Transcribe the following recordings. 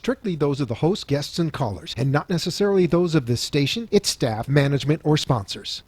strictly those of the host, guests, and callers, and not necessarily those of this station, its staff, management, or sponsors.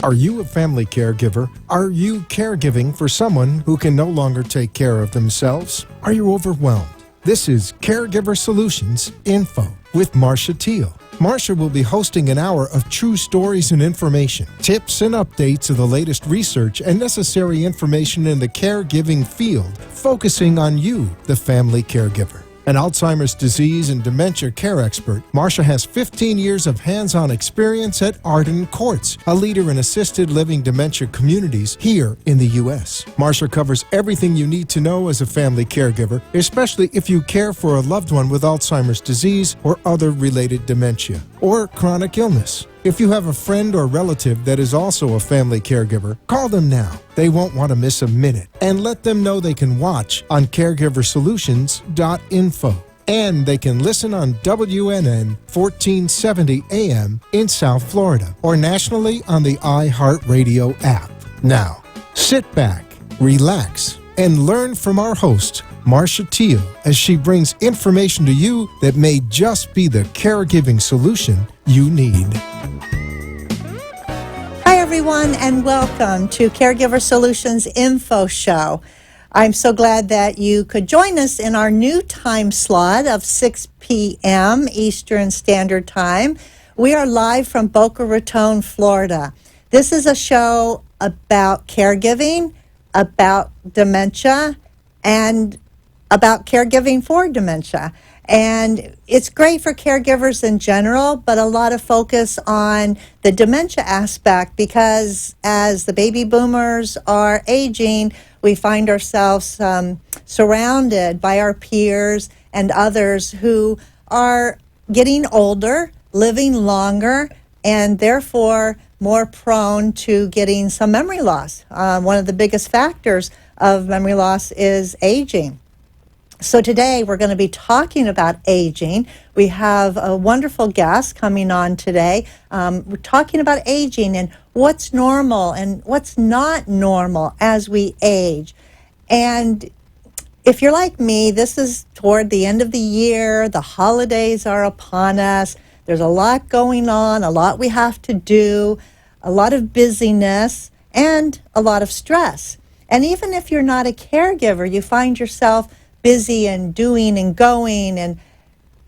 Are you a family caregiver? Are you caregiving for someone who can no longer take care of themselves? Are you overwhelmed? This is Caregiver Solutions Info with Marcia Teele. Marcia will be hosting an hour of true stories and information, tips and updates of the latest research and necessary information in the caregiving field, focusing on you, the family caregiver. An Alzheimer's disease and dementia care expert, Marcia has 15 years of hands-on experience at Arden Courts, a leader in assisted living dementia communities here in the U.S. Marcia covers everything you need to know as a family caregiver, especially if you care for a loved one with Alzheimer's disease or other related dementia or chronic illness. If you have a friend or relative that is also a family caregiver, call them now. They won't want to miss a minute. And let them know they can watch on caregiversolutions.info. And they can listen on WNN 1470 AM in South Florida or nationally on the iHeartRadio app. Now, sit back, relax, and learn from our host, Marcia Teele, as she brings information to you that may just be the caregiving solution you need. Hi, everyone, and welcome to Caregiver Solutions Info Show. I'm so glad that you could join us in our new time slot of 6 p.m. Eastern Standard Time. We are live from Boca Raton, Florida. This is a show about caregiving, about dementia, and about caregiving for dementia. And it's great for caregivers in general, but a lot of focus on the dementia aspect because as the baby boomers are aging, we find ourselves surrounded by our peers and others who are getting older, living longer, and therefore more prone to getting some memory loss. One of the biggest factors of memory loss is aging. So today we're going to be talking about aging. We have a wonderful guest coming on today. We're talking about aging and what's normal and what's not normal as we age. And if you're like me, this is toward the end of the year. The holidays are upon us. There's a lot going on, a lot we have to do, a lot of busyness, and a lot of stress. And even if you're not a caregiver, you find yourself busy and doing and going and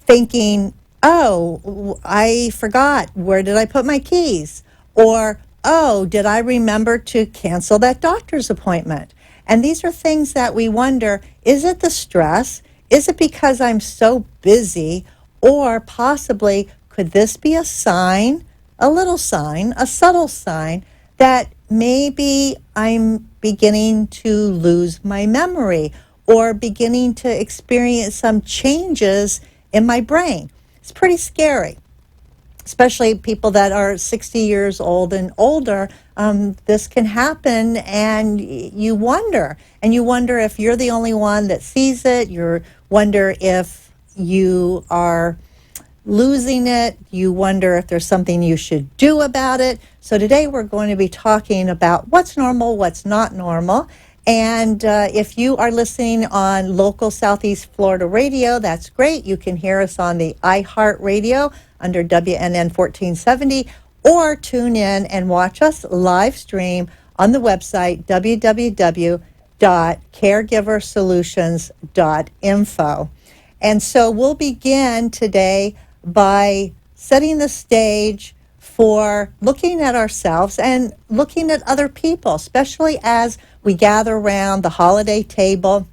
thinking, oh, I forgot, where did I put my keys? Or, oh, did I remember to cancel that doctor's appointment? And these are things that we wonder, is it the stress? Is it because I'm so busy? Or possibly, could this be a sign, a little sign, a subtle sign, that maybe I'm beginning to lose my memory or beginning to experience some changes in my brain? It's pretty scary, especially people that are 60 years old and older. This can happen, and you wonder if you're the only one that sees it. You wonder if you are losing it. You wonder if there's something you should do about it. So today we're going to be talking about what's normal, what's not normal. And if you are listening on local Southeast Florida radio, that's great. You can hear us on the iHeartRadio under WNN 1470, or tune in and watch us live stream on the website www.caregiversolutions.info. And so we'll begin today by setting the stage for looking at ourselves and looking at other people, especially as we gather around the holiday table,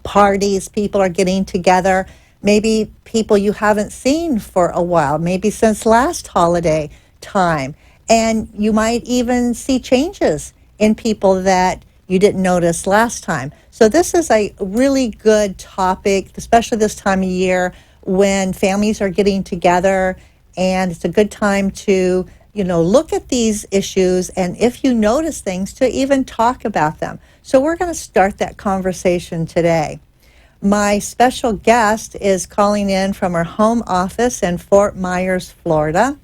parties, people are getting together, maybe people you haven't seen for a while, maybe since last holiday time. And you might even see changes in people that you didn't notice last time. So this is a really good topic, especially this time of year when families are getting together, and it's a good time to look at these issues, and if you notice things, to even talk about them. So we're going to start that conversation today. My special guest is calling in from her home office in Fort Myers, Florida.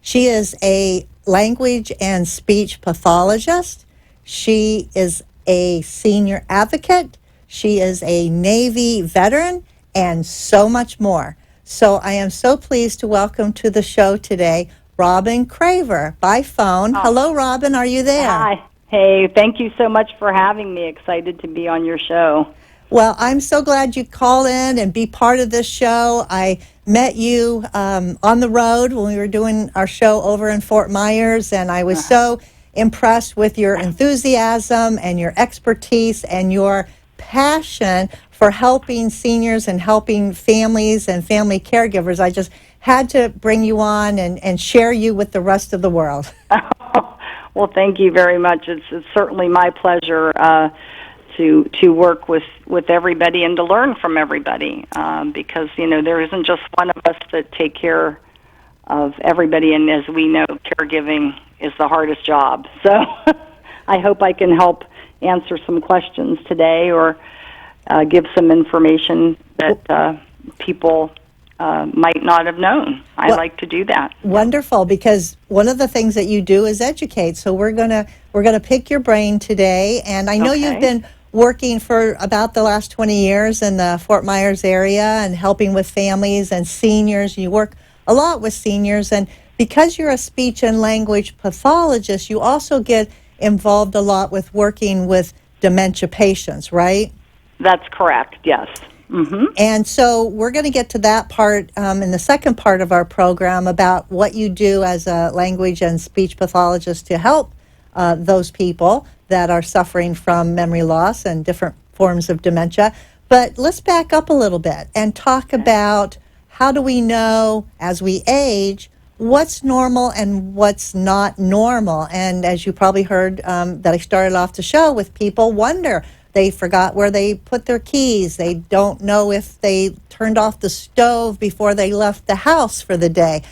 She is a language and speech pathologist. She is a senior advocate. She is a Navy veteran, and so much more. So I am so pleased to welcome to the show today Robin Craver by phone. Hello, Robin. Are you there? Hi. Hey, thank you so much for having me. Excited to be on your show. Well, I'm so glad you call in and be part of this show. I met you on the road when we were doing our show over in Fort Myers, and I was so impressed with your enthusiasm and your expertise and your passion for helping seniors and helping families and family caregivers. I just had to bring you on and share you with the rest of the world. Well, thank you very much. It's certainly my pleasure to work with everybody and to learn from everybody, because there isn't just one of us that take care of everybody, and as we know, caregiving is the hardest job. So I hope I can help answer some questions today or give some information that people might not have known. I like to do that. Wonderful, because one of the things that you do is educate. So we're gonna pick your brain today, and I know you've been working for about the last 20 years in the Fort Myers area and helping with families and seniors. You work a lot with seniors, and because you're a speech and language pathologist, you also get involved a lot with working with dementia patients, right? That's correct, yes. Mm-hmm. And so we're going to get to that part in the second part of our program about what you do as a language and speech pathologist to help those people that are suffering from memory loss and different forms of dementia. But let's back up a little bit and talk about how do we know as we age what's normal and what's not normal. And as you probably heard that I started off the show with people wonder. They forgot where they put their keys. They don't know if they turned off the stove before they left the house for the day.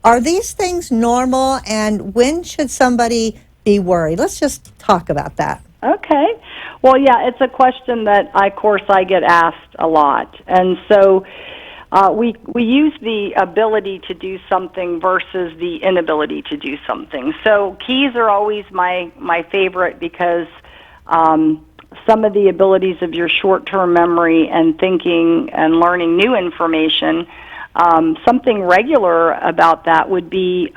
Are these things normal, and when should somebody be worried? Let's just talk about that. Okay. Well, yeah, it's a question that, of course, I get asked a lot. And so we use the ability to do something versus the inability to do something. So keys are always my favorite because some of the abilities of your short-term memory and thinking and learning new information, something regular about that would be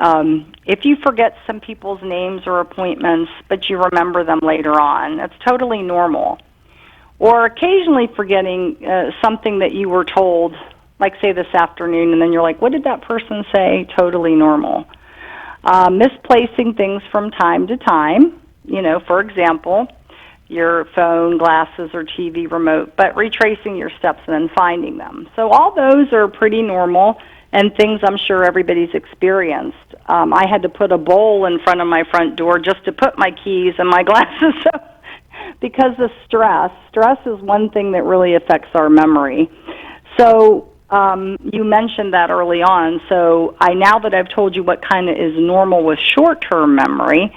if you forget some people's names or appointments, but you remember them later on. That's totally normal. Or occasionally forgetting something that you were told, like, say, this afternoon, and then you're like, what did that person say? Totally normal. Misplacing things from time to time, for example, your phone, glasses, or TV remote, but retracing your steps and then finding them. So all those are pretty normal and things I'm sure everybody's experienced. I had to put a bowl in front of my front door just to put my keys and my glasses because of stress. Stress is one thing that really affects our memory. So you mentioned that early on. So now that I've told you what kind of is normal with short-term memory,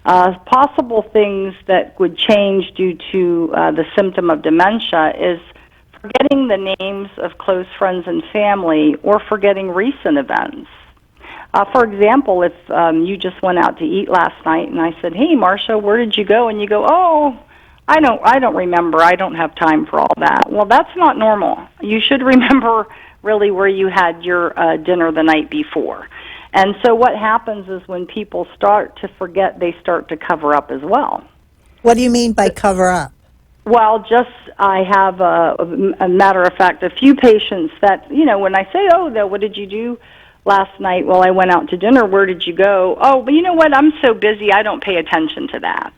possible things that would change due to the symptom of dementia is forgetting the names of close friends and family or forgetting recent events. For example, if you just went out to eat last night and I said, hey, Marcia, where did you go? And you go, oh, I don't remember. I don't have time for all that. Well, that's not normal. You should remember really where you had your dinner the night before. And so what happens is when people start to forget, they start to cover up as well. What do you mean by cover up? Well, I have, a matter of fact, a few patients that, when I say, oh, what did you do last night? Well, I went out to dinner. Where did you go? Oh, but you know what? I'm so busy, I don't pay attention to that.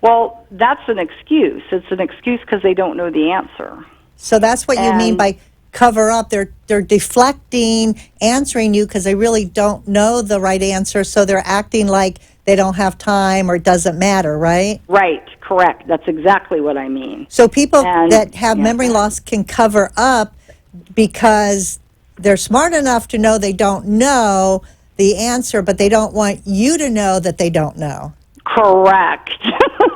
Well, that's an excuse. It's an excuse because they don't know the answer. So that's what you mean by cover up. They're deflecting, answering you because they really don't know the right answer, so they're acting like they don't have time or it doesn't matter, right? Right, correct. That's exactly what I mean. So people that have memory loss can cover up because they're smart enough to know they don't know the answer, but they don't want you to know that they don't know. Correct.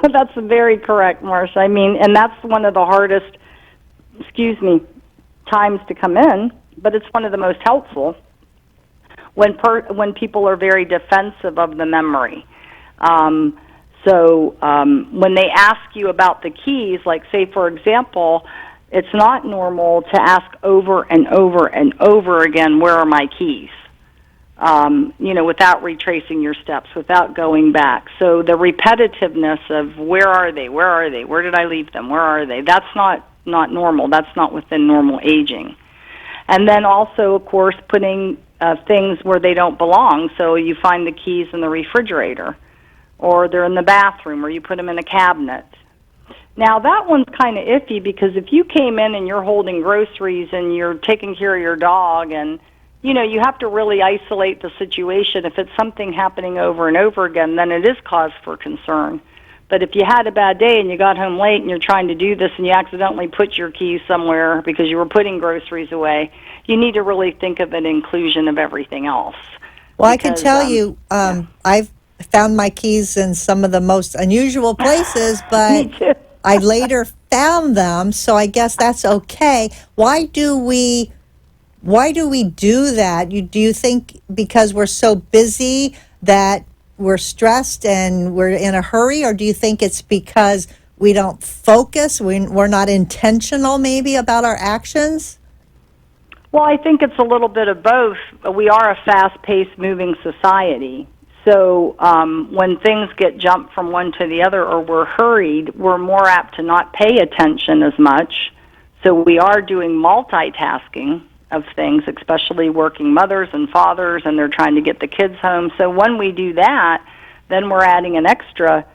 That's very correct, Marcia. I mean, and that's one of the hardest, times to come in, but it's one of the most helpful when people are very defensive of the memory. So when they ask you about the keys, like say, for example, It's not normal to ask over and over and over again, where are my keys? Without retracing your steps, without going back. So the repetitiveness of where are they, where did I leave them, where are they, that's not normal. That's not within normal aging. And then also, of course, putting things where they don't belong. So you find the keys in the refrigerator, or they're in the bathroom, or you put them in a cabinet. Now, that one's kind of iffy, because if you came in and you're holding groceries and you're taking care of your dog, and you have to really isolate the situation. If it's something happening over and over again, then it is cause for concern. But if you had a bad day and you got home late and you're trying to do this and you accidentally put your keys somewhere because you were putting groceries away, you need to really think of an inclusion of everything else. Well, I can tell you, I've found my keys in some of the most unusual places, but I later found them, so I guess that's okay. Why do we do that? Do you think because we're so busy that we're stressed and we're in a hurry, or do you think it's because we don't focus, we're not intentional maybe about our actions? Well, I think it's a little bit of both. We are a fast-paced moving society. So when things get jumped from one to the other, or we're hurried, we're more apt to not pay attention as much. So we are doing multitasking of things, especially working mothers and fathers, and they're trying to get the kids home. So when we do that, then we're adding an extra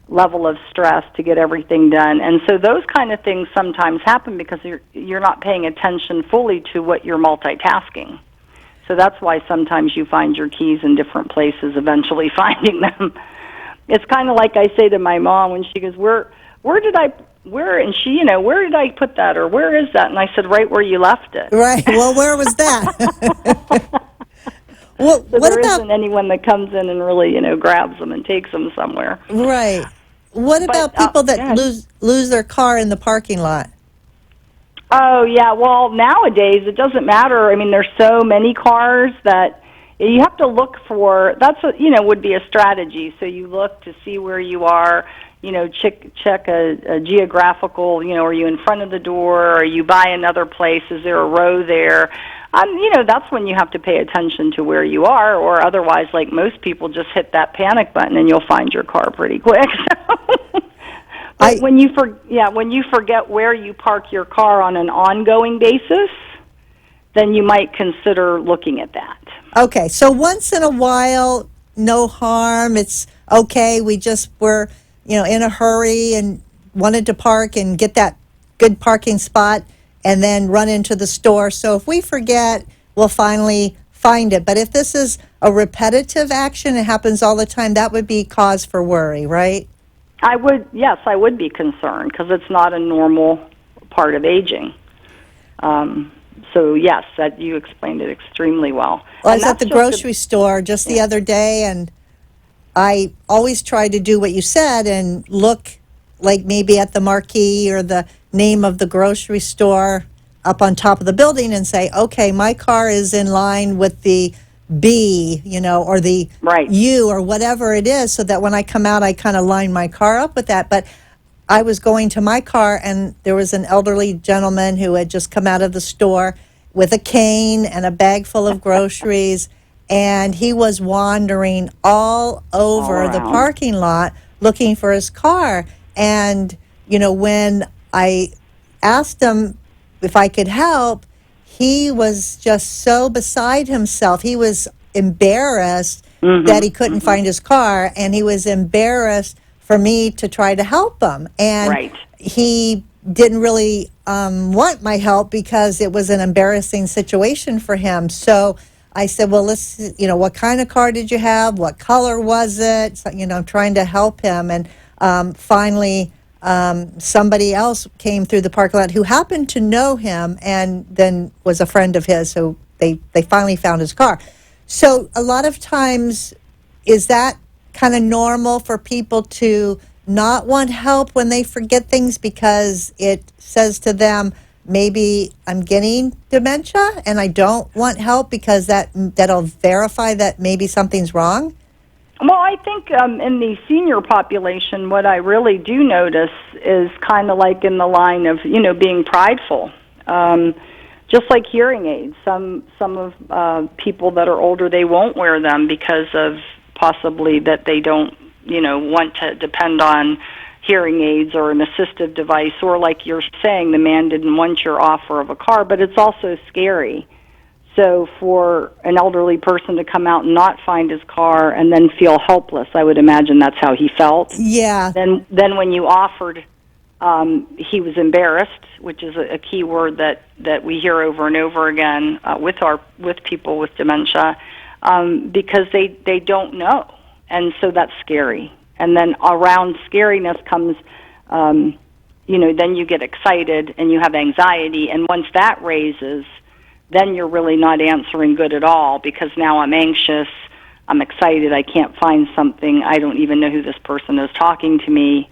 level of stress to get everything done. And so those kind of things sometimes happen because you're not paying attention fully to what you're multitasking. So that's why sometimes you find your keys in different places, eventually finding them. It's kind of like I say to my mom when she goes, where did I put that, or where is that? And I said, right where you left it. Right. Well, where was that? Well, so what there about, isn't anyone that comes in and really, grabs them and takes them somewhere. Right. What about people that lose their car in the parking lot? Oh, yeah. Well, nowadays it doesn't matter. I mean, there's so many cars that you have to look for. That's what, would be a strategy. So you look to see where you are, check a geographical, are you in front of the door? Are you by another place? Is there a row there? That's when you have to pay attention to where you are, or otherwise, like most people, just hit that panic button and you'll find your car pretty quick. But when you forget where you park your car on an ongoing basis, then you might consider looking at that. Okay, so once in a while, no harm. It's okay. We just were, in a hurry and wanted to park and get that good parking spot and then run into the store. So if we forget, we'll finally find it. But if this is a repetitive action, it happens all the time, that would be cause for worry, right? I would be concerned because it's not a normal part of aging. So yes, that you explained it extremely well. Well, I was at the grocery store just the other day, and I always try to do what you said and look like maybe at the marquee or the name of the grocery store up on top of the building and say, okay, my car is in line with the B, or the U or whatever it is, so that when I come out, I kind of line my car up with that. But I was going to my car, and there was an elderly gentleman who had just come out of the store with a cane and a bag full of groceries, and he was wandering all over the parking lot looking for his car. And, when I asked him if I could help, he was just so beside himself. He was embarrassed that he couldn't find his car, and he was embarrassed for me to try to help him. And he didn't really want my help because it was an embarrassing situation for him. So I said, well, let's, what kind of car did you have? What color was it? So, I'm trying to help him. And finally, somebody else came through the parking lot who happened to know him and then was a friend of his, so they finally found his car. So a lot of times, is that kind of normal for people to not want help when they forget things because it says to them, maybe I'm getting dementia and I don't want help because that'll verify that maybe something's wrong? Well, I think in the senior population, what I really do notice is kind of like in the line of, being prideful. Just like hearing aids, some of people that are older, they won't wear them because of possibly that they don't, want to depend on hearing aids or an assistive device, or like you're saying, the man didn't want your offer of a car, but it's also scary. So for an elderly person to come out and not find his car and then feel helpless, I would imagine that's how he felt. Yeah. Then when you offered, he was embarrassed, which is a key word that we hear over and over again with people with dementia, because they don't know, and so that's scary. And then around scariness comes, then you get excited and you have anxiety, and once that raises, then you're really not answering good at all, because now I'm anxious, I'm excited, I can't find something, I don't even know who this person is talking to me.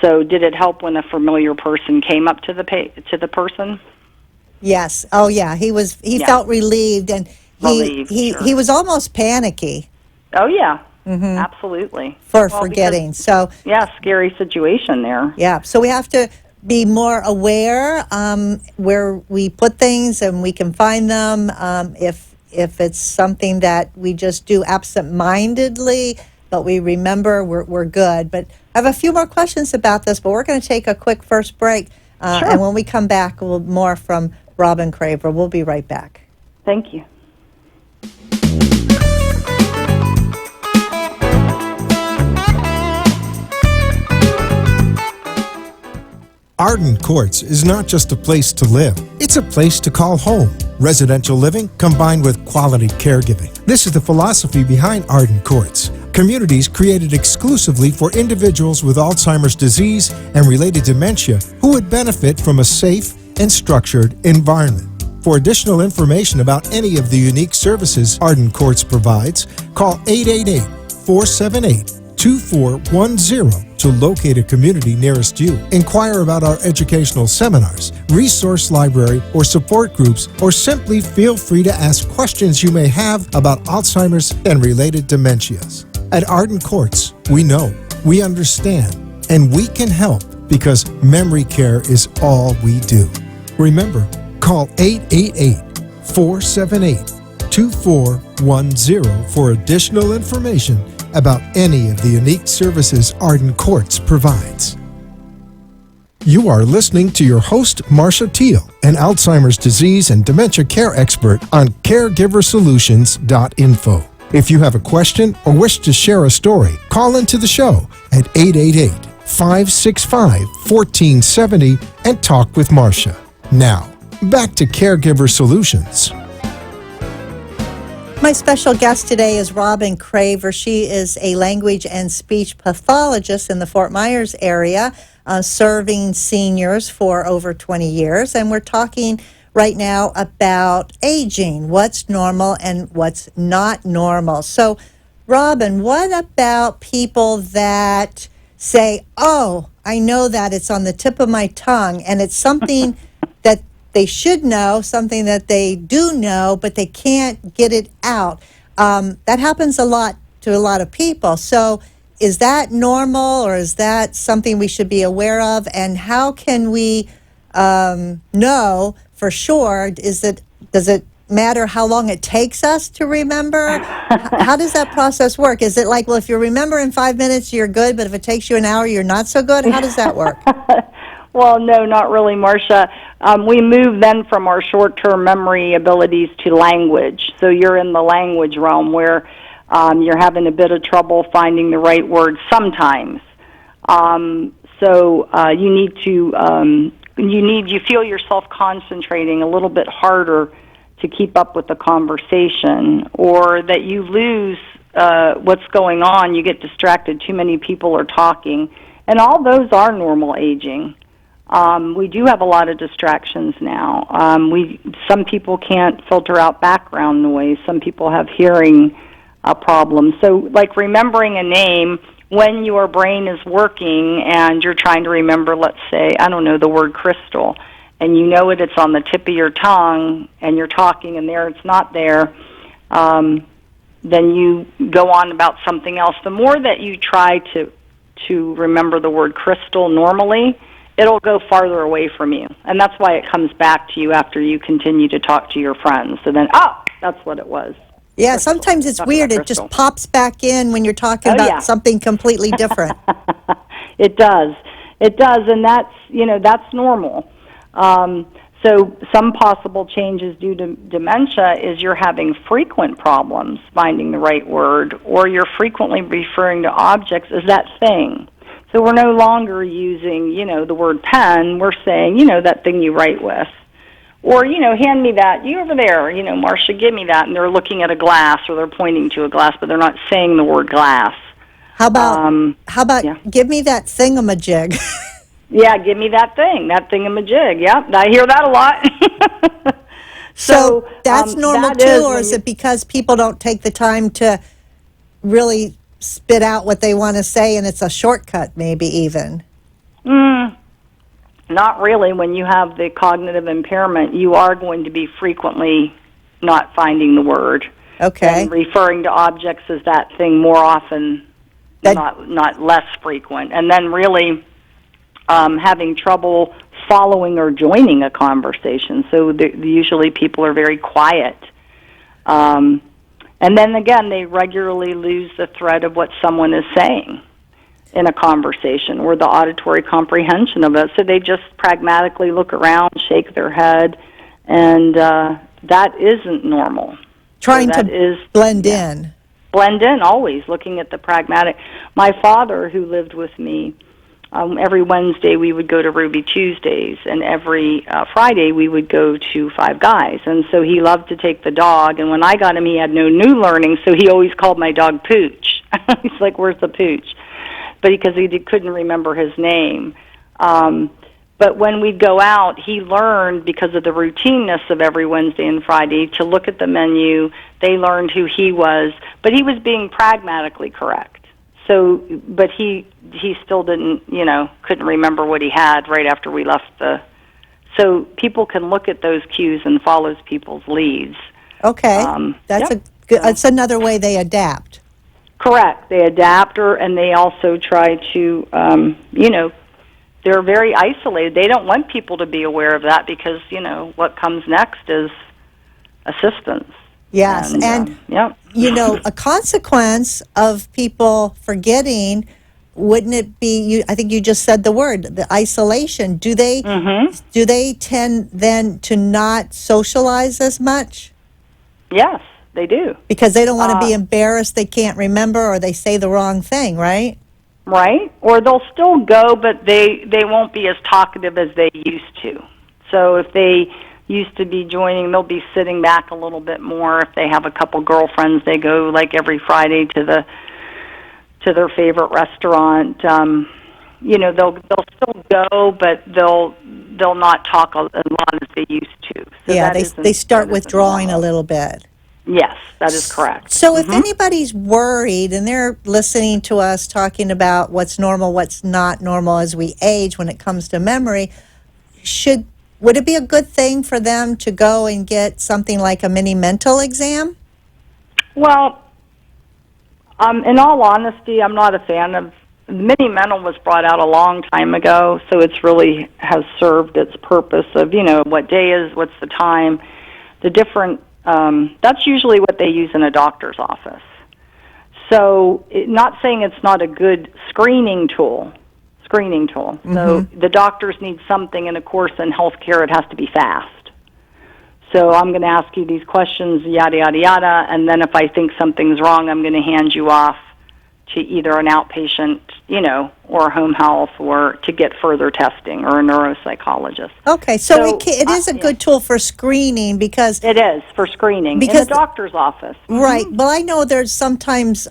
So did it help when a familiar person came up to the person? Yes. Oh, yeah. He felt relieved, and he was almost panicky. Oh, yeah. Mm-hmm. Absolutely. For forgetting. So scary situation there. Yeah. So we have to be more aware where we put things, and we can find them. If it's something that we just do absent-mindedly, but we remember, we're good. But I have a few more questions about this, but we're going to take a quick first break. Sure. And when we come back, we'll more from Robin Craver. We'll be right back. Thank you. Arden Courts is not just a place to live, it's a place to call home. Residential living combined with quality caregiving. This is the philosophy behind Arden Courts. Communities created exclusively for individuals with Alzheimer's disease and related dementia who would benefit from a safe and structured environment. For additional information about any of the unique services Arden Courts provides, call 888-478-2410 to locate a community nearest you. Inquire about our educational seminars, resource library, or support groups, or simply feel free to ask questions you may have about Alzheimer's and related dementias. At Arden Courts, we know, we understand, and we can help, because memory care is all we do. Remember, call 888-478-2410 for additional information about any of the unique services Arden Courts provides. You are listening to your host, Marcia Teele, an Alzheimer's disease and dementia care expert on caregiversolutions.info. If you have a question or wish to share a story, call into the show at 888-565-1470 and talk with Marcia. Now, back to Caregiver Solutions. My special guest today is Robin Craver. She is a language and speech pathologist in the Fort Myers area, serving seniors for over 20 years. And we're talking right now about aging, what's normal and what's not normal. So, Robin, what about people that say, oh, I know that it's on the tip of my tongue, and it's something that they should know, something that they do know, but they can't get it out. That happens a lot to a lot of people. So is that normal, or is that something we should be aware of? And how can we know for sure? Does it matter how long it takes us to remember? How does that process work? Is it like, well, if you remember in 5 minutes, you're good, but if it takes you an hour, you're not so good? How does that work? Well, no, not really, Marcia. We move then from our short-term memory abilities to language. So you're in the language realm where you're having a bit of trouble finding the right words sometimes. So you feel yourself concentrating a little bit harder to keep up with the conversation, or that you lose what's going on. You get distracted. Too many people are talking. And all those are normal aging. We do have a lot of distractions now. Some people can't filter out background noise. Some people have hearing problems. So, like remembering a name, when your brain is working and you're trying to remember, let's say, I don't know, the word crystal, and you know it's on the tip of your tongue, and you're talking, and there it's not there, then you go on about something else. The more that you try to remember the word crystal normally, it'll go farther away from you. And that's why it comes back to you after you continue to talk to your friends. So then, that's what it was. Yeah, Crystal. sometimes it's Talking weird. about It just crystal. pops back in when you're talking Oh, about yeah. something completely different. It does. It does, and that's normal. So some possible changes due to dementia is you're having frequent problems finding the right word, or you're frequently referring to objects as that thing. So we're no longer using, the word pen. We're saying, that thing you write with. Or, hand me that. You over there, Marcia, give me that. And they're looking at a glass, or they're pointing to a glass, but they're not saying the word glass. How about yeah. give me that thingamajig? Yeah, give me that thing, that thingamajig. Yep, I hear that a lot. So that's normal that too, or when is it because people don't take the time to really spit out what they want to say, and it's a shortcut, maybe even? Not really. When you have the cognitive impairment, you are going to be frequently not finding the word. Okay. And referring to objects as that thing more often, not less frequent. And then really having trouble following or joining a conversation. So usually people are very quiet. And then again, they regularly lose the thread of what someone is saying in a conversation, or the auditory comprehension of it. So they just pragmatically look around, shake their head, and that isn't normal. Trying to blend in. Blend in, always, looking at the pragmatic. My father, who lived with me, every Wednesday we would go to Ruby Tuesdays, and every Friday we would go to Five Guys. And so he loved to take the dog, and when I got him, he had no new learning, so he always called my dog Pooch. He's like, where's the Pooch? But because he couldn't remember his name. But when we'd go out, he learned, because of the routineness of every Wednesday and Friday, to look at the menu. They learned who he was, but he was being pragmatically correct. So, but he still didn't, couldn't remember what he had right after we left So people can look at those cues and follow people's leads. Okay, that's another way they adapt. Correct. They adapt, and they also try to, they're very isolated. They don't want people to be aware of that because, what comes next is assistance. Yes, and a consequence of people forgetting, wouldn't it be, I think you just said the word, the isolation. Do they tend then to not socialize as much? Yes, they do. Because they don't want to be embarrassed they can't remember, or they say the wrong thing, right? Right. Or they'll still go, but they won't be as talkative as they used to. So if they used to be joining, they'll be sitting back a little bit more. If they have a couple girlfriends, they go like every Friday to their favorite restaurant. They'll still go, but they'll not talk a lot as they used to. So they start withdrawing a little bit. Yes, that is correct. So if anybody's worried and they're listening to us talking about what's normal, what's not normal as we age when it comes to memory, would it be a good thing for them to go and get something like a mini mental exam? Well, in all honesty, I'm not a fan of mini mental. Was brought out a long time ago, so it's really has served its purpose of what day is, what's the time, the different. That's usually what they use in a doctor's office. So, not saying it's not a good screening tool. Mm-hmm. So the doctors need something, and of course in healthcare it has to be fast. So I'm going to ask you these questions, yada, yada, yada, and then if I think something's wrong, I'm going to hand you off to either an outpatient, or home health, or to get further testing, or a neuropsychologist. Okay, so it is a good tool for screening because... It is for screening in the doctor's office. Right. Well, I know there's sometimes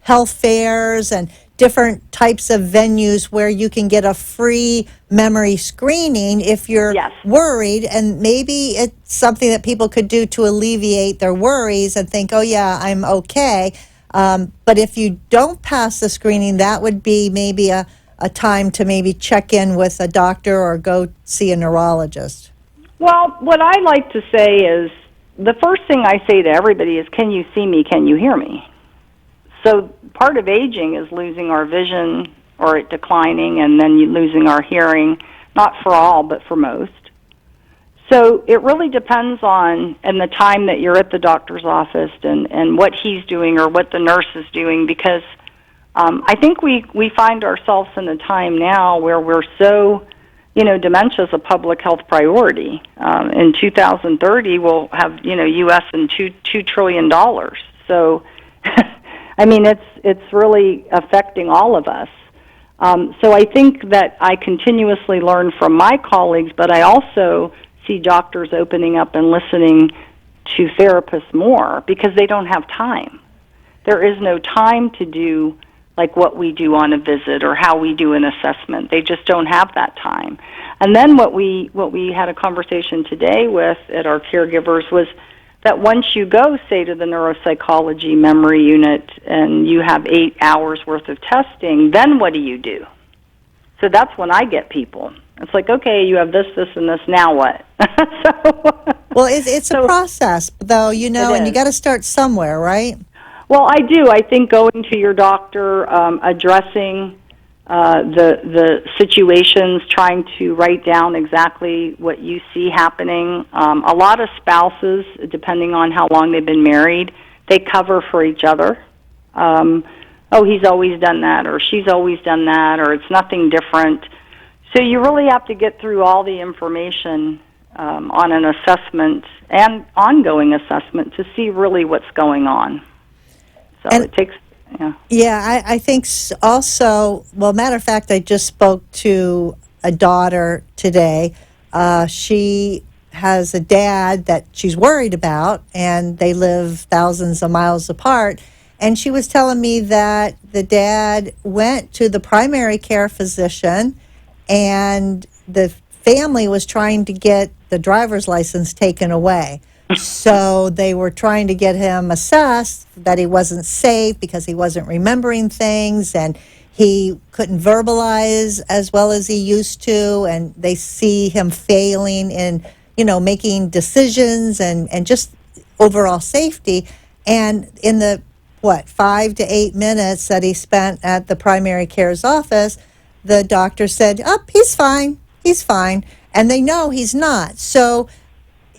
health fairs and different types of venues where you can get a free memory screening if you're worried, and maybe it's something that people could do to alleviate their worries and think, oh, yeah, I'm okay. But if you don't pass the screening, that would be maybe a time to maybe check in with a doctor or go see a neurologist. Well, what I like to say is the first thing I say to everybody is, can you see me? Can you hear me? So part of aging is losing our vision or it declining, and then losing our hearing, not for all, but for most. So it really depends on and the time that you're at the doctor's office and what he's doing or what the nurse is doing, because I think we find ourselves in a time now where we're so, dementia is a public health priority. In 2030, we'll have, U.S. and $2 trillion. So, I mean, it's really affecting all of us. So I think that I continuously learn from my colleagues, but I also see doctors opening up and listening to therapists more because they don't have time. There is no time to do like what we do on a visit or how we do an assessment. They just don't have that time. And then what we had a conversation today with at our caregivers was that once you go, say, to the neuropsychology memory unit and you have 8 hours worth of testing, then what do? So that's when I get people. It's like, okay, you have this, and this, now what? Well, it's a process, though, and you got to start somewhere, right? Well, I do. I think going to your doctor, addressing the situations, trying to write down exactly what you see happening. A lot of spouses, depending on how long they've been married, they cover for each other. Oh, he's always done that, or she's always done that, or it's nothing different. So you really have to get through all the information on an assessment and ongoing assessment to see really what's going on. So it takes, Yeah, I think also, well, matter of fact, I just spoke to a daughter today. She has a dad that she's worried about, and they live thousands of miles apart. And she was telling me that the dad went to the primary care physician, and the family was trying to get the driver's license taken away. So they were trying to get him assessed that he wasn't safe because he wasn't remembering things and he couldn't verbalize as well as he used to, and they see him failing in, making decisions and just overall safety. And in the 5 to 8 minutes that he spent at the primary care's office, the doctor said, he's fine, and they know he's not. So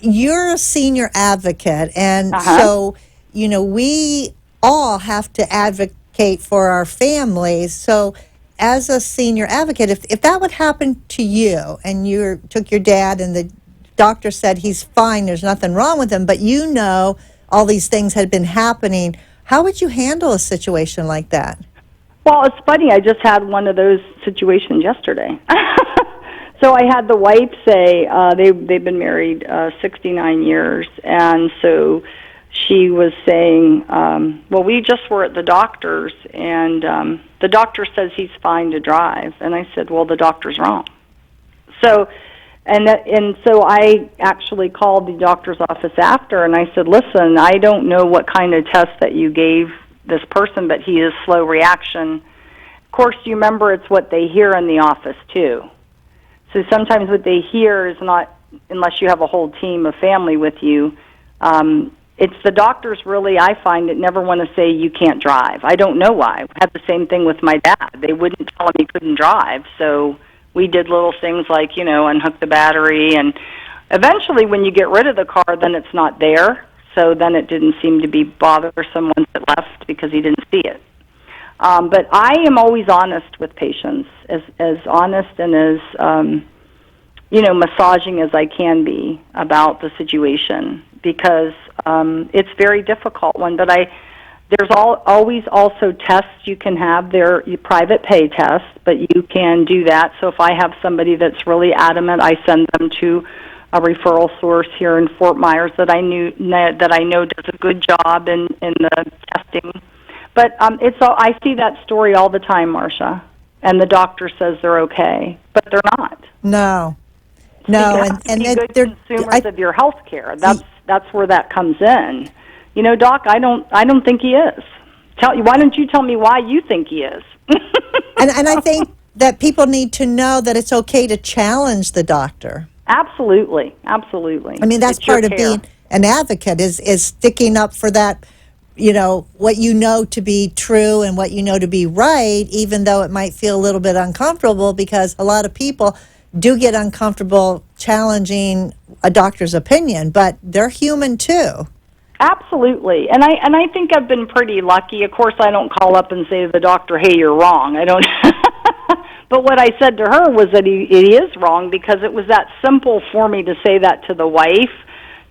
you're a senior advocate, and so, we all have to advocate for our families. So as a senior advocate, if that would happen to you and you took your dad and the doctor said he's fine, there's nothing wrong with him, but all these things had been happening, how would you handle a situation like that? Well, it's funny. I just had one of those situations yesterday. So I had the wife say they've been married 69 years, and so she was saying, well, we just were at the doctor's, and the doctor says he's fine to drive. And I said, well, the doctor's wrong. So, and so I actually called the doctor's office after, and I said, listen, I don't know what kind of test that you gave this person, but he is slow reaction. Of course, you remember it's what they hear in the office, too. So sometimes what they hear is not, unless you have a whole team of family with you, it's the doctors really, I find, that never want to say you can't drive. I don't know why. I had the same thing with my dad. They wouldn't tell him he couldn't drive, so we did little things like, unhook the battery, and eventually when you get rid of the car, then it's not there, so then it didn't seem to be bothersome once it left because he didn't see it. But I am always honest with patients, as honest and as, massaging as I can be about the situation, because it's a very difficult one. But there's always also tests you can have. They're private pay tests, but you can do that. So if I have somebody that's really adamant, I send them to a referral source here in Fort Myers that I know does a good job in the testing. But I see that story all the time, Marcia, and the doctor says they're okay, but they're not. No, you have to be good consumers of your health care. That's where that comes in. Doc, I don't think he is. Why don't you tell me why you think he is? and I think that people need to know that it's okay to challenge the doctor. Absolutely. I mean, that's part of an advocate, is sticking up for that, what you know to be true and what you know to be right, even though it might feel a little bit uncomfortable, because a lot of people do get uncomfortable challenging a doctor's opinion, but they're human too. Absolutely. And I think I've been pretty lucky. Of course, I don't call up and say to the doctor, hey, you're wrong. I don't. But what I said to her was that he is wrong, because it was that simple for me to say that to the wife,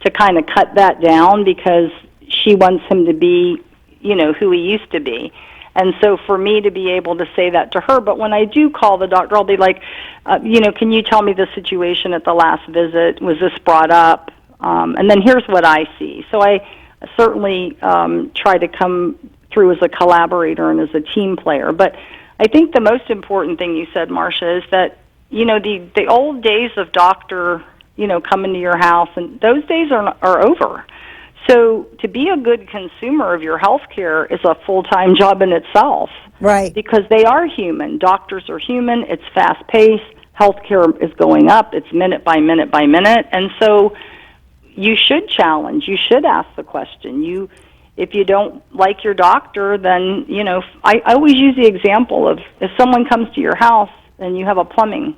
to kind of cut that down, because she wants him to be, who he used to be. And so for me to be able to say that to her, but when I do call the doctor, I'll be like, can you tell me the situation at the last visit? Was this brought up? And then here's what I see. So I certainly try to come through as a collaborator and as a team player. But I think the most important thing you said, Marcia, is that, the old days of doctor, coming to your house, and those days are over. So to be a good consumer of your health care is a full-time job in itself. Right. Because they are human. Doctors are human. It's fast-paced. Healthcare is going up. It's minute by minute by minute. And so you should challenge. You should ask the question. If you don't like your doctor, then, I always use the example of if someone comes to your house and you have a plumbing,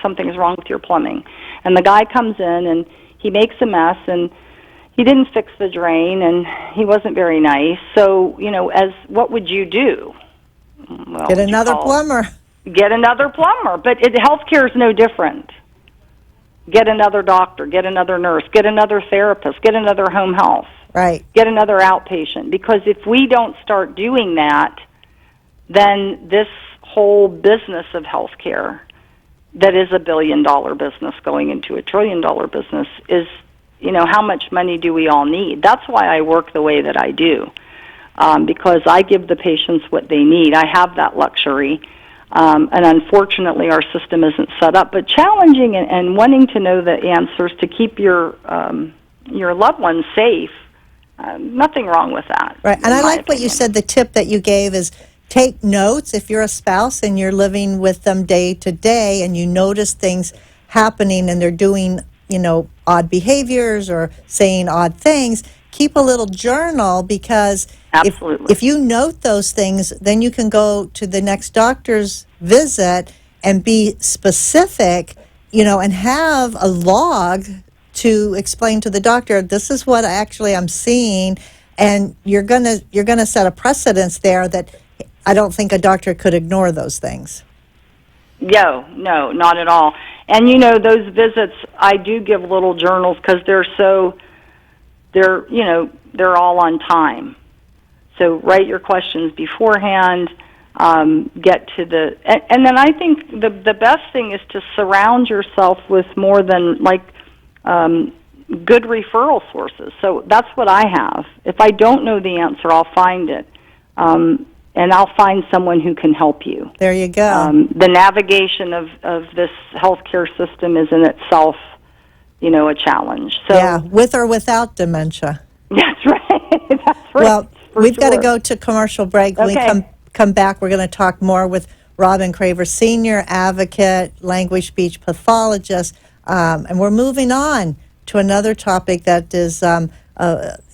something is wrong with your plumbing, and the guy comes in and he makes a mess and he didn't fix the drain and he wasn't very nice. So, what would you do? Well, get another plumber. Get another plumber. But healthcare is no different. Get another doctor, get another nurse, get another therapist, get another home health. Right. Get another outpatient. Because if we don't start doing that, then this whole business of healthcare, that is $1 billion business going into $1 trillion business, is, how much money do we all need? That's why I work the way that I do, because I give the patients what they need. I have that luxury. And unfortunately, our system isn't set up. But challenging and wanting to know the answers to keep your loved ones safe, nothing wrong with that. Right. And I like what you said. The tip that you gave is take notes. If you're a spouse and you're living with them day to day and you notice things happening and they're doing, odd behaviors or saying odd things, keep a little journal, because if you note those things, then you can go to the next doctor's visit and be specific, and have a log to explain to the doctor, this is what actually I'm seeing, and you're gonna set a precedence there that I don't think a doctor could ignore those things. No, not at all. And those visits, I do give little journals, because they're all on time. So write your questions beforehand, get to and then I think the best thing is to surround yourself with more than good referral sources. So that's what I have. If I don't know the answer, I'll find it. And I'll find someone who can help you. There you go. The navigation of this healthcare system is in itself, a challenge. So, yeah, with or without dementia. That's right. That's right. Well, we've got to go to commercial break. When we come back, we're going to talk more with Robin Craver, senior advocate, language speech pathologist, and we're moving on to another topic that is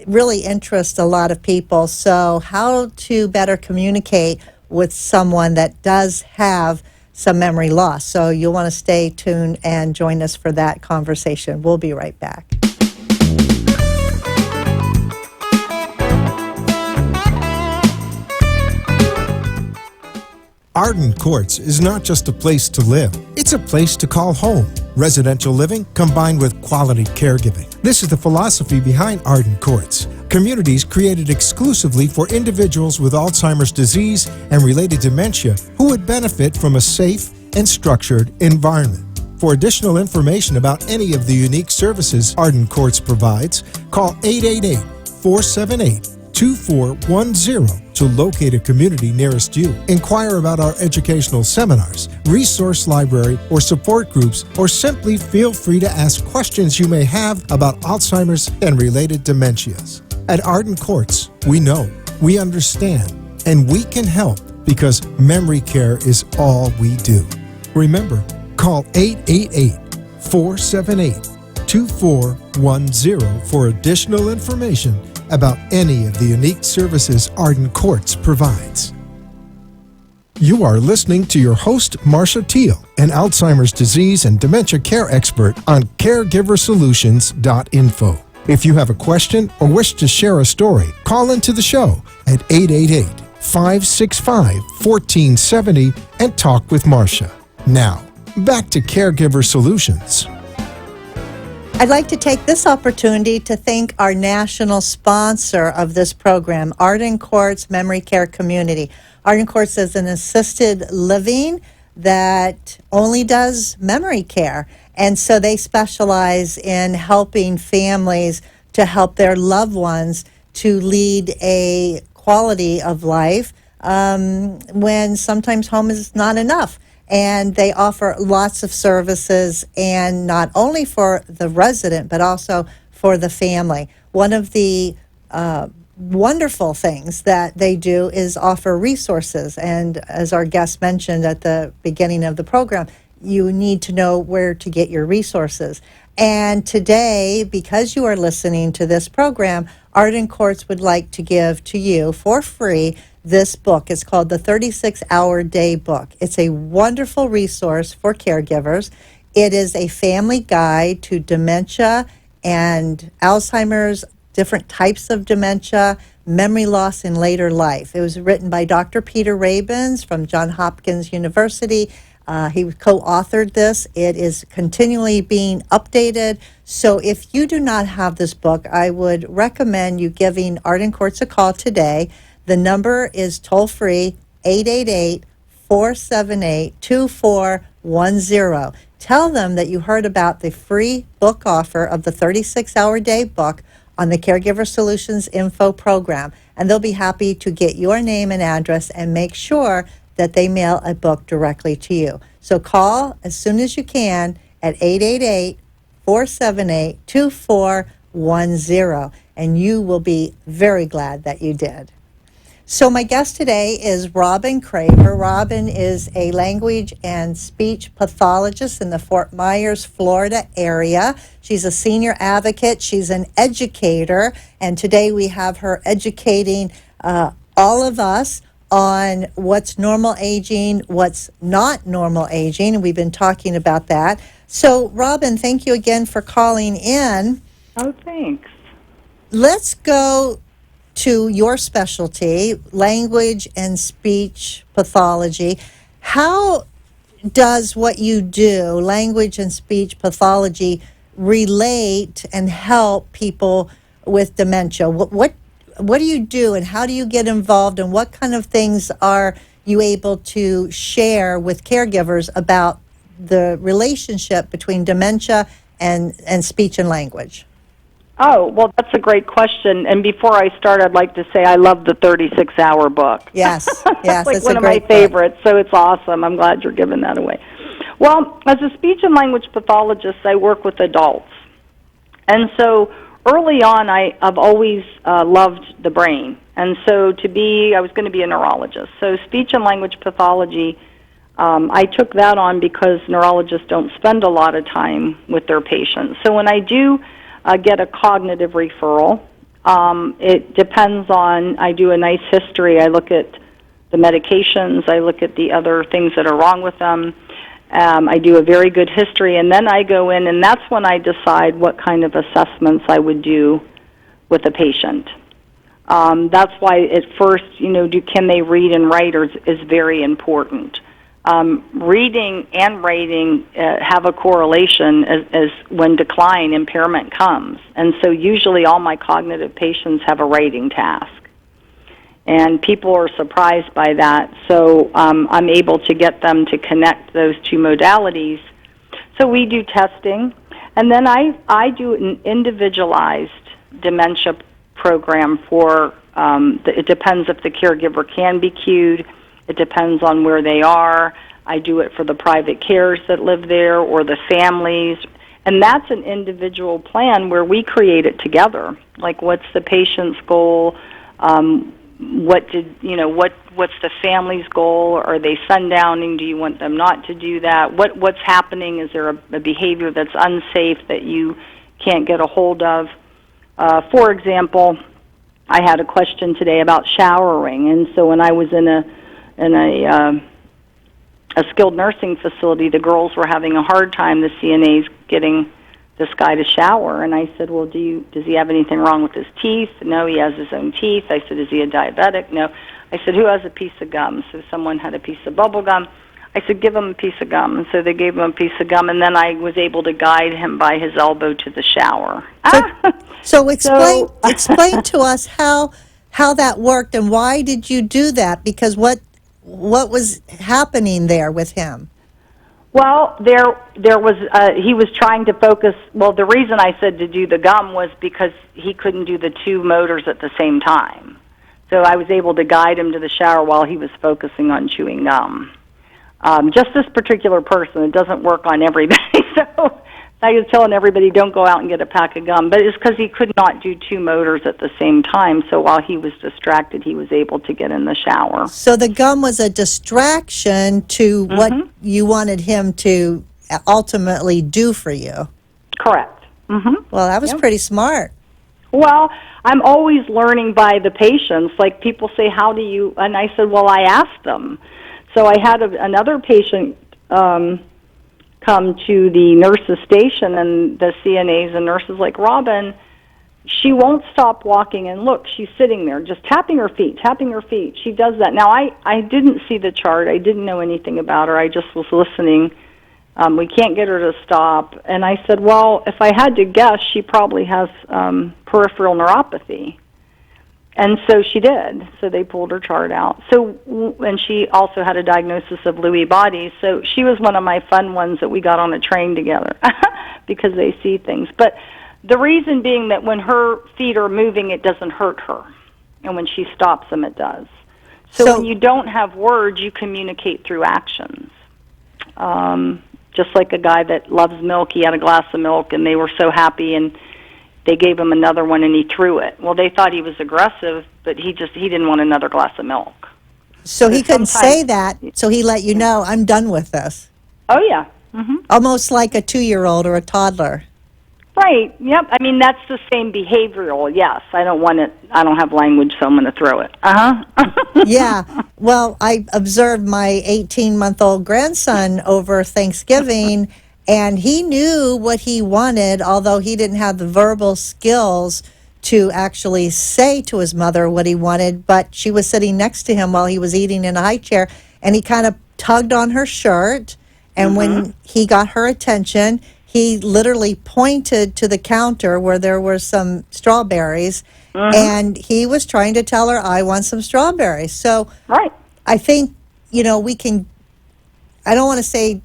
really interests a lot of people. So how to better communicate with someone that does have some memory loss. So you'll want to stay tuned and join us for that conversation. We'll be right back. Arden Courts is not just a place to live, it's a place to call home. Residential living combined with quality caregiving. This is the philosophy behind Arden Courts. Communities created exclusively for individuals with Alzheimer's disease and related dementia who would benefit from a safe and structured environment. For additional information about any of the unique services Arden Courts provides, call 888-478-2410 to locate a community nearest you. Inquire about our educational seminars, resource library, or support groups, or simply feel free to ask questions you may have about Alzheimer's and related dementias. At Arden Courts, we know, we understand, and we can help, because memory care is all we do. Remember, call 888-478-2410 2410 for additional information about any of the unique services Arden Courts provides. You are listening to your host, Marcia Teele, an Alzheimer's disease and dementia care expert on caregiversolutions.info. If you have a question or wish to share a story, call into the show at 888-565-1470 and talk with Marcia. Now, back to Caregiver Solutions. I'd like to take this opportunity to thank our national sponsor of this program, Arden Courts Memory Care Community. Arden Courts is an assisted living that only does memory care, and so they specialize in helping families to help their loved ones to lead a quality of life when sometimes home is not enough. And they offer lots of services, and not only for the resident, but also for the family. One of the wonderful things that they do is offer resources. And as our guest mentioned at the beginning of the program, you need to know where to get your resources. And today, because you are listening to this program, Arden Courts would like to give to you for free this book. It's called the 36-Hour Day Book. It's a wonderful resource for caregivers. It is a family guide to dementia and Alzheimer's, different types of dementia, memory loss in later life. It was written by Dr. Peter Rabins from Johns Hopkins University. He co-authored this. It is continually being updated. So if you do not have this book, I would recommend you giving Arden Courts a call today. The number is toll-free, 888-478-2410. Tell them that you heard about the free book offer of the 36-Hour Day Book on the Caregiver Solutions Info program, and they'll be happy to get your name and address and make sure that they mail a book directly to you. So call as soon as you can at 888-478-2410, and you will be very glad that you did. So my guest today is Robin Craver. Robin is a language and speech pathologist in the Fort Myers, Florida area. She's a senior advocate. She's an educator. And today we have her educating all of us on what's normal aging, what's not normal aging. And we've been talking about that. So, Robin, thank you again for calling in. Oh, thanks. Let's go to your specialty, language and speech pathology. How does what you do, language and speech pathology, relate and help people with dementia? What do you do, and how do you get involved, and what kind of things are you able to share with caregivers about the relationship between dementia and speech and language? Oh, well, that's a great question. And before I start, I'd like to say I love the 36-hour book. Yes, yes, it's like it's one a of my great favorites, so it's awesome. I'm glad you're giving that away. Well, as a speech and language pathologist, I work with adults. And so early on, I've always loved the brain. And so I was going to be a neurologist. So speech and language pathology, I took that on because neurologists don't spend a lot of time with their patients. So when I do get a cognitive referral, it depends on, I do a nice history. I look at the medications. I look at the other things that are wrong with them. I do a very good history, and then I go in, and that's when I decide what kind of assessments I would do with a patient. That's why at first, can they read and write is very important. Reading and writing have a correlation as when impairment comes. And so usually all my cognitive patients have a writing task. And people are surprised by that, so I'm able to get them to connect those two modalities. So we do testing, and then I do an individualized dementia program for, it depends if the caregiver can be cued. It depends on where they are. I do it for the private cares that live there or the families. And that's an individual plan where we create it together. Like, what's the patient's goal? What's the family's goal? Are they sundowning? Do you want them not to do that? What's happening? Is there a behavior that's unsafe that you can't get a hold of. For example, I had a question today about showering, and so when I was in a skilled nursing facility, the girls were having a hard time, the CNAs, getting this guy to shower. And I said, well, does he have anything wrong with his teeth? No, he has his own teeth. I said, is he a diabetic? No. I said, who has a piece of gum? So someone had a piece of bubble gum. I said, give him a piece of gum. And so they gave him a piece of gum, and then I was able to guide him by his elbow to the shower. So explain to us how that worked, and why did you do that? Because what was happening there with him? Well, there was he was trying to focus. Well, the reason I said to do the gum was because he couldn't do the two motors at the same time. So I was able to guide him to the shower while he was focusing on chewing gum. Just this particular person, it doesn't work on everybody. So I was telling everybody, don't go out and get a pack of gum. But it's because he could not do two motors at the same time. So while he was distracted, he was able to get in the shower. So the gum was a distraction to what you wanted him to ultimately do for you. Correct. Mm-hmm. Well, that was pretty smart. Well, I'm always learning by the patients. Like, people say, how do you... And I said, well, I asked them. So I had another patient come to the nurse's station, and the CNAs and nurses like, Robin, she won't stop walking, and look, she's sitting there just tapping her feet. She does that. Now, I didn't see the chart. I didn't know anything about her. I just was listening. We can't get her to stop. And I said, well, if I had to guess, she probably has peripheral neuropathy. And so she did. So they pulled her chart out. And she also had a diagnosis of Lewy bodies. So she was one of my fun ones that we got on a train together because they see things. But the reason being that when her feet are moving, it doesn't hurt her. And when she stops them, it does. So when you don't have words, you communicate through actions. Just like a guy that loves milk, he had a glass of milk, and they were so happy, and they gave him another one, and he threw it. Well, they thought he was aggressive, but he didn't want another glass of milk. So he couldn't say that, so he let you know, I'm done with this. Oh, yeah. Mm-hmm. Almost like a 2-year-old or a toddler. Right, yep. I mean, that's the same behavioral, yes. I don't have language, so I'm going to throw it. Yeah. Well, I observed my 18-month-old grandson over Thanksgiving, and he knew what he wanted, although he didn't have the verbal skills to actually say to his mother what he wanted. But she was sitting next to him while he was eating in a high chair, and he kind of tugged on her shirt. And when he got her attention, he literally pointed to the counter where there were some strawberries, and he was trying to tell her, I want some strawberries. So I think, we can, I don't want to say,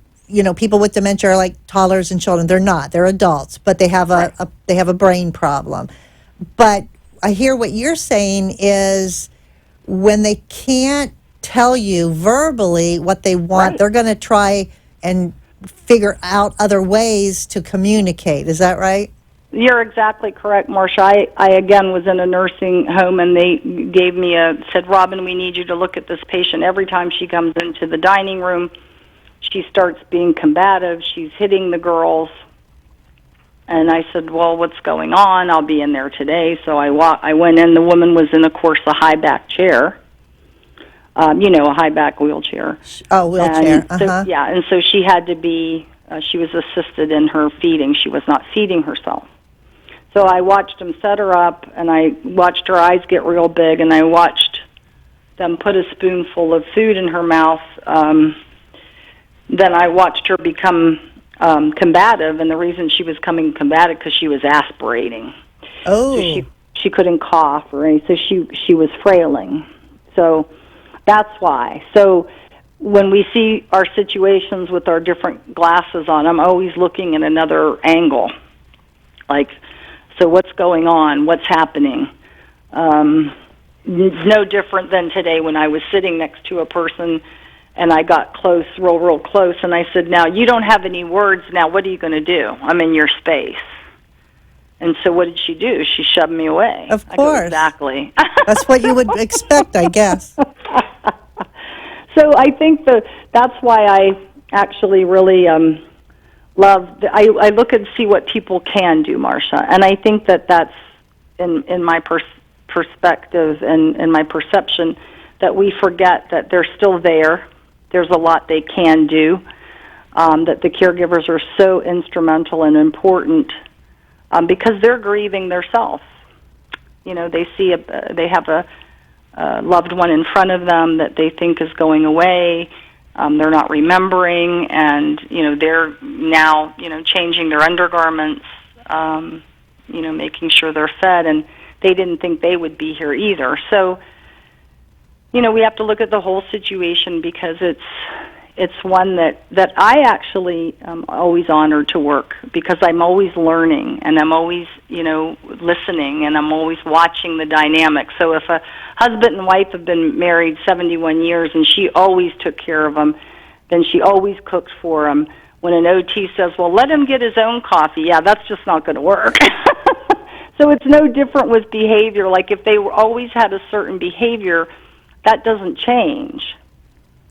people with dementia are like toddlers and children. They're not. They're adults, but they have they have a brain problem. But I hear what you're saying is when they can't tell you verbally what they want, they're going to try and figure out other ways to communicate. Is that right? You're exactly correct, Marcia. I again was in a nursing home, and they gave me said, Robin, we need you to look at this patient. Every time she comes into the dining room, she starts being combative. She's hitting the girls. And I said, well, what's going on? I'll be in there today. So I went in. The woman was in, of course, a high-back chair. A high-back wheelchair. Oh, wheelchair. And so she had to be, she was assisted in her feeding. She was not feeding herself. So I watched them set her up, and I watched her eyes get real big, and I watched them put a spoonful of food in her mouth. Then I watched her become combative, and the reason she was coming combative because she was aspirating. Oh. So she couldn't cough or anything, so she was frailing. So that's why. So when we see our situations with our different glasses on, I'm always looking at another angle. Like, so what's going on? What's happening? It's no different than today when I was sitting next to a person and I got close, real close, and I said, now, you don't have any words. Now, what are you going to do? I'm in your space. And so what did she do? She shoved me away. Of course. I go, exactly. That's what you would expect, I guess. So I think that's why I actually really I look and see what people can do, Marcia, and I think that's in my perspective and my perception, that we forget that they're still there. There's a lot they can do. That the caregivers are so instrumental and important because they're grieving themselves. You know, they have a loved one in front of them that they think is going away. They're not remembering, and they're now changing their undergarments, making sure they're fed, and they didn't think they would be here either. So, we have to look at the whole situation because it's one that I actually always honor to work, because I'm always learning and I'm always listening and I'm always watching the dynamics. So if a husband and wife have been married 71 years and she always took care of them, then she always cooked for him. When an OT says, well, let him get his own coffee, yeah, that's just not going to work. So it's no different with behavior. Like if they always had a certain behavior, that doesn't change.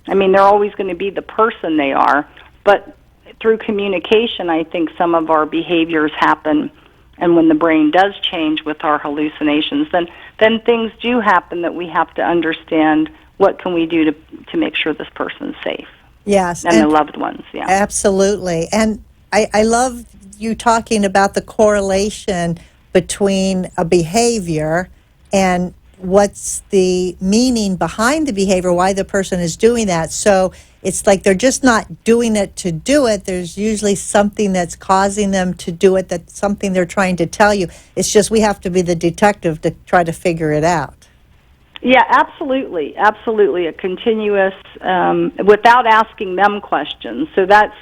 I mean, they're always going to be the person they are, but through communication, I think some of our behaviors happen, and when the brain does change with our hallucinations, then things do happen that we have to understand what can we do to make sure this person's safe. Yes. And their loved ones, yeah. Absolutely. And I love you talking about the correlation between a behavior and what's the meaning behind the behavior, why the person is doing that. So it's like they're just not doing it to do it. There's usually something that's causing them to do it, that's something they're trying to tell you. It's just we have to be the detective to try to figure it out. Yeah, absolutely. Absolutely. A continuous, without asking them questions. So that's,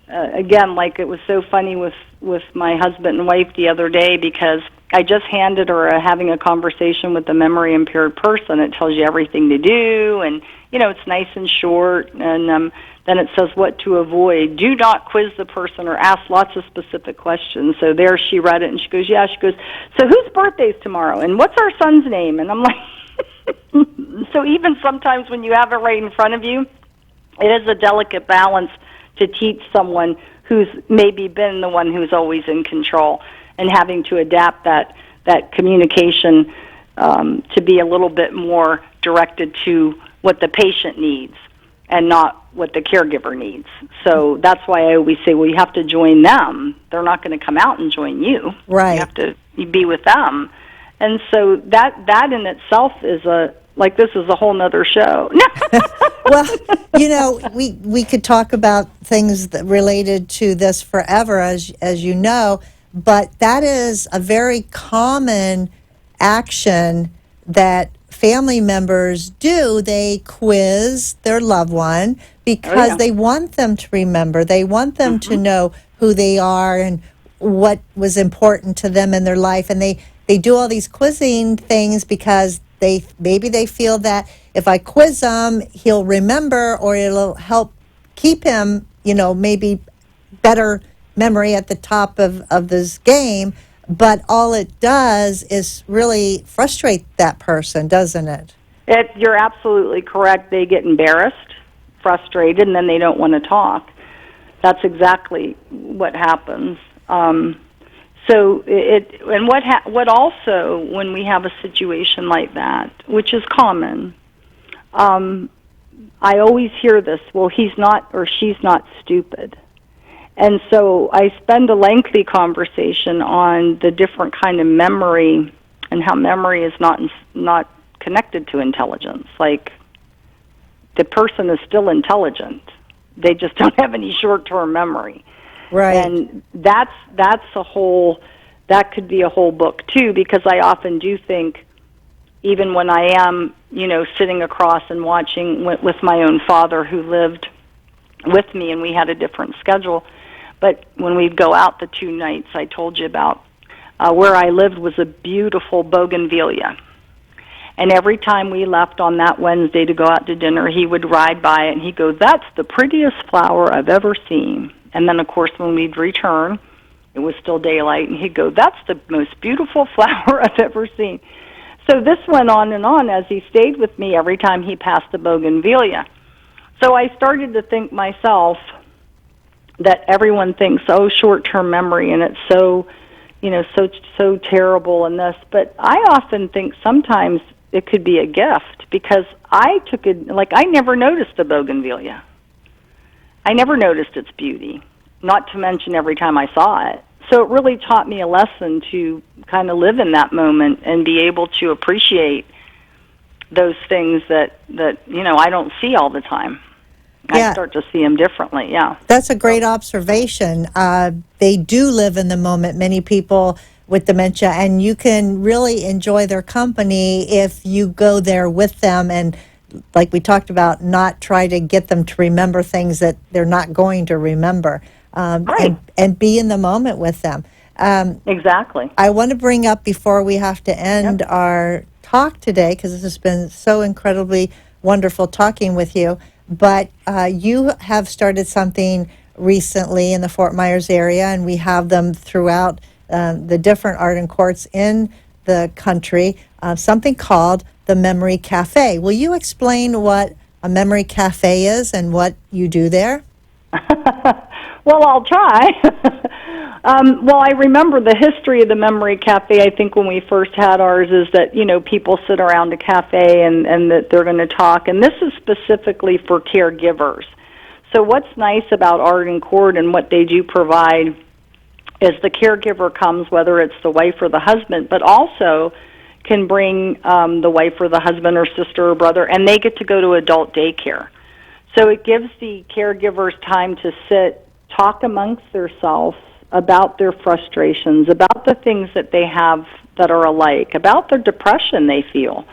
again, like it was so funny with my husband and wife the other day, because I just handed her having a conversation with a memory impaired person. It tells you everything to do, and it's nice and short. And then it says what to avoid. Do not quiz the person or ask lots of specific questions. So there, she read it and she goes, yeah. She goes, so whose birthday's tomorrow, and what's our son's name? And I'm like, so even sometimes when you have it right in front of you, it is a delicate balance to teach someone who's maybe been the one who's always in control, and having to adapt that communication to be a little bit more directed to what the patient needs and not what the caregiver needs. So that's why I always say, well, you have to join them. They're not going to come out and join you. Right. You have to be with them. And so that in itself is this is a whole nother show. Well, we could talk about things that related to this forever, as you know, but that is a very common action that family members do. They quiz their loved one because they want them to remember. They want them to know who they are and what was important to them in their life. And they do all these quizzing things because maybe they feel that if I quiz him, he'll remember, or it'll help keep him, maybe better memory at the top of this game. But all it does is really frustrate that person, doesn't it? You're absolutely correct. They get embarrassed, frustrated, and then they don't want to talk. That's exactly what happens. What also, when we have a situation like that, which is common, I always hear this, well, he's not or she's not stupid. And so I spend a lengthy conversation on the different kind of memory and how memory is not connected to intelligence. Like, the person is still intelligent. They just don't have any short-term memory. Right. And that could be a whole book too, because I often do think, even when I am, sitting across and watching with my own father who lived with me, and we had a different schedule, but when we'd go out the 2 nights I told you about, where I lived was a beautiful bougainvillea. And every time we left on that Wednesday to go out to dinner, he would ride by it and he'd go, that's the prettiest flower I've ever seen. And then, of course, when we'd return, it was still daylight, and he'd go, that's the most beautiful flower I've ever seen. So this went on and on as he stayed with me every time he passed the bougainvillea. So I started to think myself, that everyone thinks, oh, short-term memory, and it's so, so terrible in this. But I often think sometimes it could be a gift, because I took it, like, I never noticed a bougainvillea. I never noticed its beauty, not to mention every time I saw it. So it really taught me a lesson to kind of live in that moment and be able to appreciate those things that I don't see all the time. Yeah. I start to see them differently, yeah. That's a great observation. They do live in the moment, many people with dementia, and you can really enjoy their company if you go there with them and, like we talked about, not try to get them to remember things that they're not going to remember, Right. and be in the moment with them. Exactly. I want to bring up, before we have to end our talk today, because this has been so incredibly wonderful talking with you, but you have started something recently in the Fort Myers area, and we have them throughout the different art and courts in the country, something called the Memory Cafe. Will you explain what a Memory Cafe is and what you do there? Well, I'll try. Well, I remember the history of the Memory Cafe. I think when we first had ours is that, people sit around a cafe and that they're going to talk. And this is specifically for caregivers. So what's nice about Art and Court and what they do provide is the caregiver comes, whether it's the wife or the husband, but also can bring the wife or the husband or sister or brother, and they get to go to adult daycare. So it gives the caregivers time to sit, talk amongst themselves about their frustrations, about the things that they have that are alike, about their depression they feel,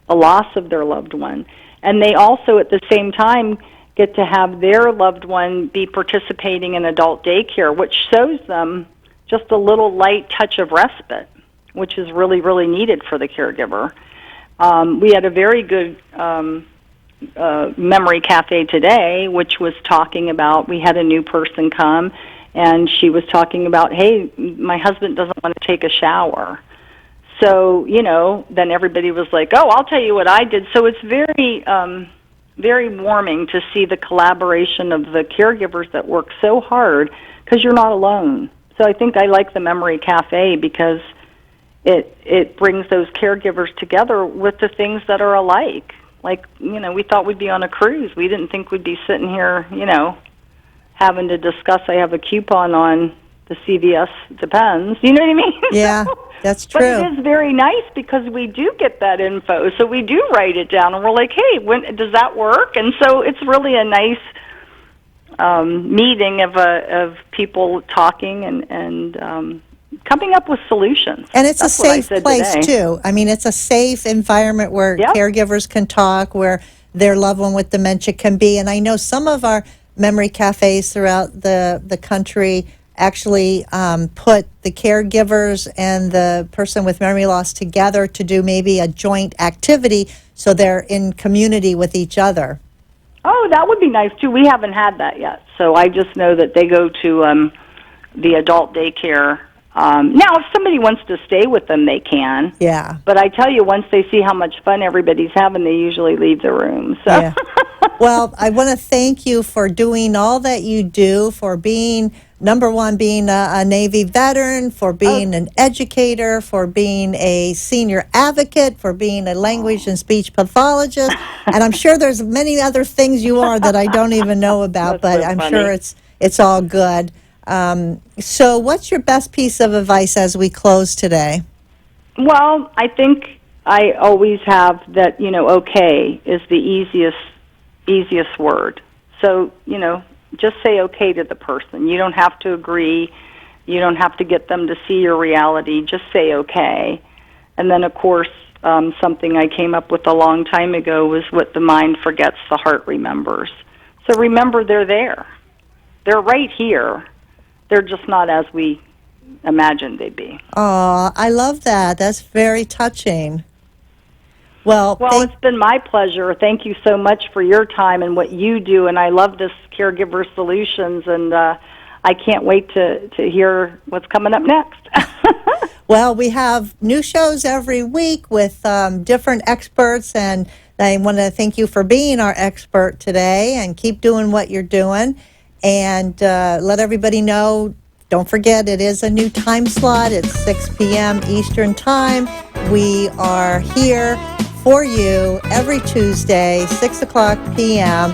the loss of their loved one. And they also, at the same time, get to have their loved one be participating in adult daycare, which shows them just a little light touch of respite, which is really, really needed for the caregiver. We had a very good Memory Cafe today, which was talking about, we had a new person come, and she was talking about, hey, my husband doesn't want to take a shower. So, then everybody was like, oh, I'll tell you what I did. So it's very, very warming to see the collaboration of the caregivers that work so hard, because you're not alone. So I think I like the Memory Cafe because it brings those caregivers together with the things that are alike. Like, we thought we'd be on a cruise. We didn't think we'd be sitting here, having to discuss, I have a coupon on the CVS Depends. You know what I mean? Yeah, that's true. But it is very nice because we do get that info. So we do write it down, and we're like, hey, when does that work? And so it's really a nice meeting of people talking and coming up with solutions. And it's That's a safe place, today. too. I mean, it's a safe environment where caregivers can talk, where their loved one with dementia can be. And I know some of our memory cafes throughout the country actually put the caregivers and the person with memory loss together to do maybe a joint activity so they're in community with each other. Oh, that would be nice, too. We haven't had that yet. So I just know that they go to the adult daycare. Now, if somebody wants to stay with them, they can. Yeah. But I tell you, once they see how much fun everybody's having, they usually leave the room. So. Yeah. Well, I want to thank you for doing all that you do, for being, number one, being a Navy veteran, for being an educator, for being a senior advocate, for being a language and speech pathologist. And I'm sure there's many other things you are that I don't even know about, but so I'm funny. sure it's all good. So what's your best piece of advice as we close today? Well, I think I always have that, okay is the easiest word. So, just say okay to the person. You don't have to agree. You don't have to get them to see your reality. Just say okay. And then, of course, something I came up with a long time ago was what the mind forgets, the heart remembers. So remember they're there. They're right here. They're just not as we imagined they'd be. Oh, I love that. That's very touching. Well, it's been my pleasure. Thank you so much for your time and what you do, and I love this Caregiver Solutions, and I can't wait to hear what's coming up next. Well, we have new shows every week with different experts, and I want to thank you for being our expert today, and keep doing what you're doing. and let everybody know. Don't forget, it is a new time slot. It's 6 p.m. Eastern Time. We are here for you every Tuesday, 6 o'clock p.m.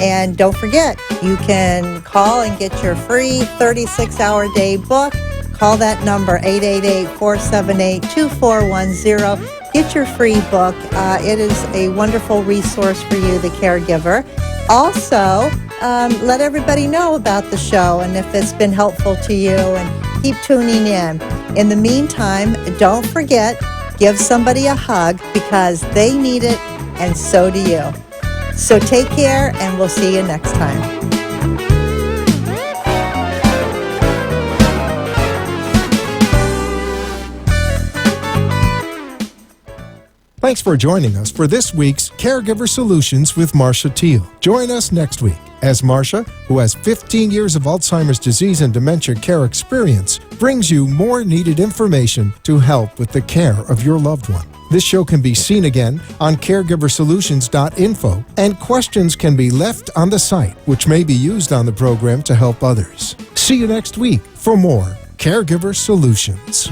And don't forget, you can call and get your free 36-hour day book. Call that number, 888-478-2410. Get your free book. It is a wonderful resource for you, the caregiver. Also, let everybody know about the show and if it's been helpful to you, and keep tuning in. In the meantime, don't forget, give somebody a hug because they need it and so do you. So take care and we'll see you next time. Thanks for joining us for this week's Caregiver Solutions with Marcia Teele. Join us next week as Marcia, who has 15 years of Alzheimer's disease and dementia care experience, brings you more needed information to help with the care of your loved one. This show can be seen again on caregiversolutions.info, and questions can be left on the site, which may be used on the program to help others. See you next week for more Caregiver Solutions.